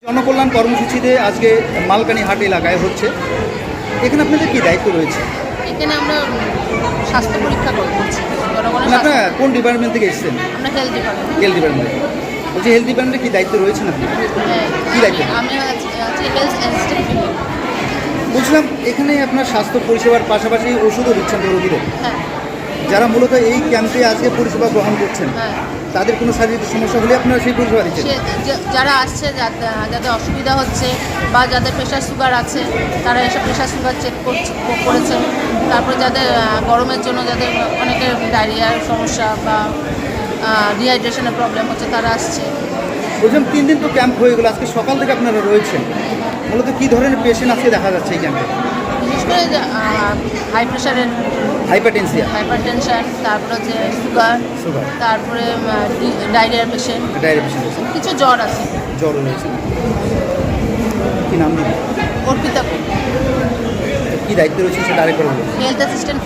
জনকল্যাণ কর্মসূচিতে আজকে মালকানি হাট এলাকায় হচ্ছে, এখানে আপনাদের কি দায়িত্ব রয়েছে? এখানে আমরা স্বাস্থ্য পরীক্ষা করছি জনগণের আপনারা কোন ডিপার্টমেন্ট থেকে এসেছেন? আমরা হেলথ ডিপার্টমেন্ট। Health department. বলছি হেলথ ডিপার্টমেন্টে কি দায়িত্ব রয়েছে না? কি দায়িত্ব? আমি হচ্ছে হেলথ অ্যাসিস্ট্যান্ট। বলছিলাম এখানে আপনার স্বাস্থ্য পরিষেবার পাশাপাশি ওষুধও দিচ্ছেন তো রোগীদের, হ্যাঁ যারা মূলত এই ক্যাম্পে আজকে পরিষেবা গ্রহণ করছেন, হ্যাঁ তাদের কোনো শারীরিক সমস্যা হলে আপনারা সেই পরিষেবা দিচ্ছেন? যারা আসছে যাদের অসুবিধা হচ্ছে বা যাদের প্রেশার সুগার আছে তারা এসে প্রেশার সুগার চেক করেছে। তারপরে যাদের গরমের জন্য যাদের অনেকের ডায়রিয়ার সমস্যা বা ডিহাইড্রেশনের প্রবলেম হচ্ছে তারা আসছে। বলছিলাম 3 দিন তো ক্যাম্প হয়ে গেলো, আজকে সকাল থেকে আপনারা রয়েছেন, মূলত কী ধরনের পেশেন্ট আজকে দেখা যাচ্ছে এই ক্যাম্পে? বিশেষ করে হাই প্রেশারের, হাইপার টেনশন, তারপরে হচ্ছে সুগার, তারপরে ডায়রিয়ার পেশেন্ট, কিছু জ্বর আছে। জ্বর রয়েছে। কী নাম দিন? অর্পিতা কী দায়িত্ব রয়েছে সেটা আরেকবার বলুন। Health assistant.